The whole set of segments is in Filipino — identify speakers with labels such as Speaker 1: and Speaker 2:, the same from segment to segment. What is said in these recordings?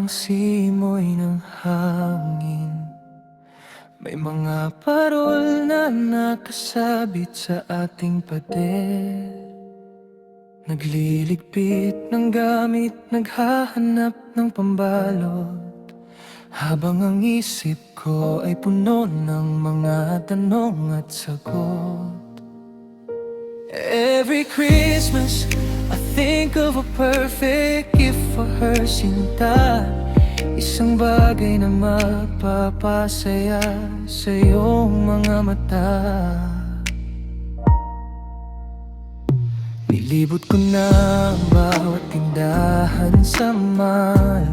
Speaker 1: ng simoy ng hangin. May mga parol na nakasabit sa ating pader. Nagliligpit ng gamit, naghahanap ng pambalot, habang ang isip ko ay puno ng mga tanong at sagot. Every Christmas, I think of a perfect gift for her, Sinta. Isang bagay na magpapasaya sa iyong mga mata. Nilibot ko na ang bawat tindahan sa mall,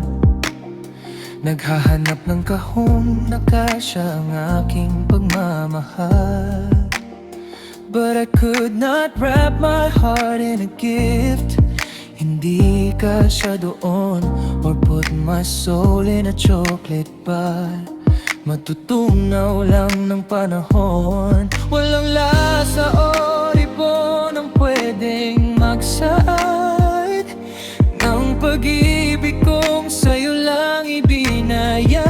Speaker 1: naghahanap ng kahon na kasya ang aking pagmamahal. But I could not wrap my heart in a gift, hindi kasya doon. Or put my soul in a chocolate bar, matutunaw lang ng panahon. Walang lasa o ribon ang pwedeng magsaad ng pag-ibig kong sa'yo lang ibinayad.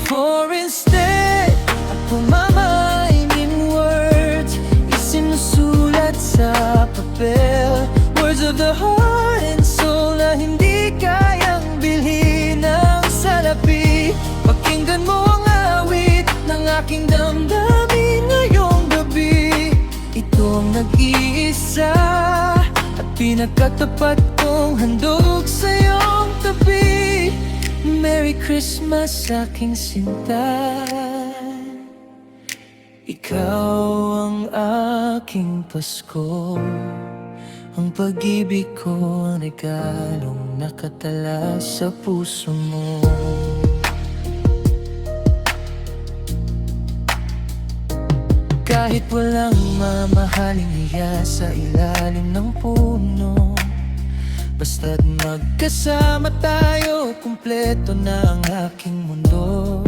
Speaker 1: For instead, at pumamain in words, isinusulat sa papel, words of the heart and soul na hindi kayang bilhin ng salapi. Pakinggan mo ang awit ng aking damdamin ngayong gabi. Ito ang nag-iisa at pinagkatapat kong handog sa iyong tabi. Merry Christmas, aking Sinta. Ikaw ang aking Pasko, ang pag-ibig ko ang regalong nakatala sa puso mo. Kahit walang mamahaling hiya sa ilalim ng puno, basta't magkasama tayo, kumpleto na ang aking mundo.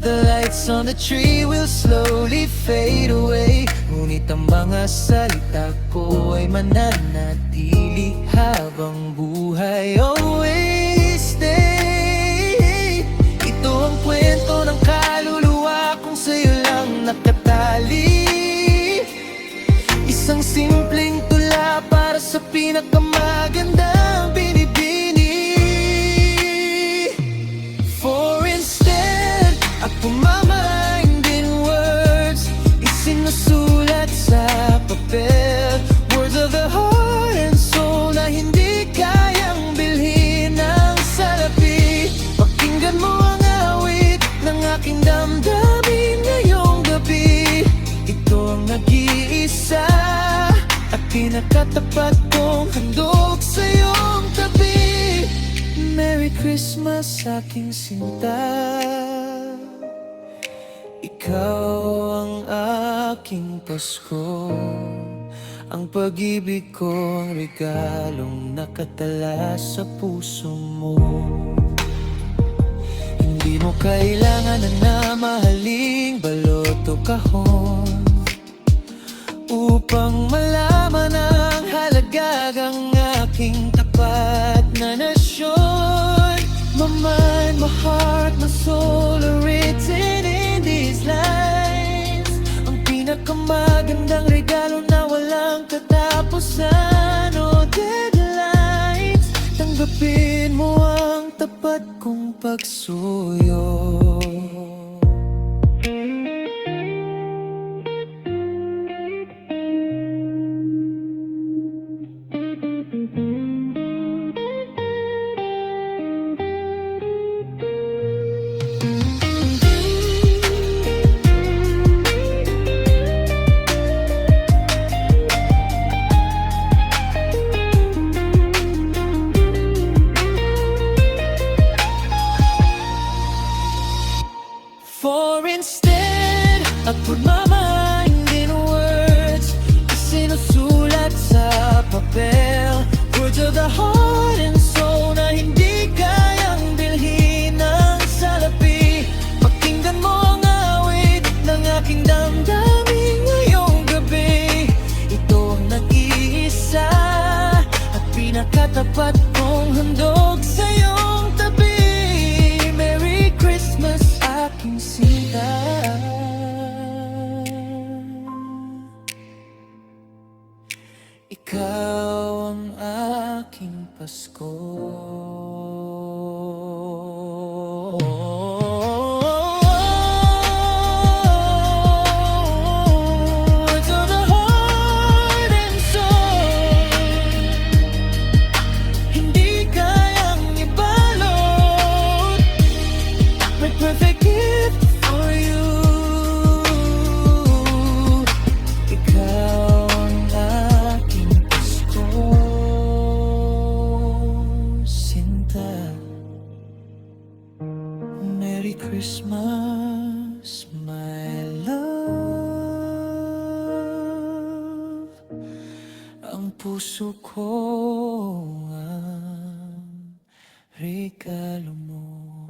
Speaker 1: The lights on the tree will slowly fade away, ngunit ang mga salita ko ay mananatili habang buhay. Always stay. Ito ang kwento ng kaluluwa kung sa'yo lang nakatali. Isang simpleng tula para sa pinakamagandang binibini. For instead, at pumamain din words, isinusulat sa papel, words of the heart and soul na hindi kayang bilhin ng salapi. Pakinggan mo ang awit ng aking damdamin ngayong gabi. Ito ang nag-iisa at pinakatapat kong handog sa iyong tabi. Merry Christmas, aking Sinta. Ikaw ang aking Pasko, ang pag-ibig ko ang regalong nakatala sa puso mo. Hindi mo kailangan na mahaling balot o kahon upang malaman ang halagagang aking tapat na nasyon. My mind, my heart, my soul are written in these lines. Ang pinakamagandang regalo na walang katapusan o deadlines. Tanggapin mo ang tapat kong pagsuyo. tapat kong handog sa iyong tabi. Merry Christmas, aking sinta. Ikaw ang aking Pasko. To the heart and soul, hindi kayang ibalot. My perfect gift for you. Ikaw ang aking Pasko, sinta. Merry Christmas, my love. Ang puso ko ang regalo mo.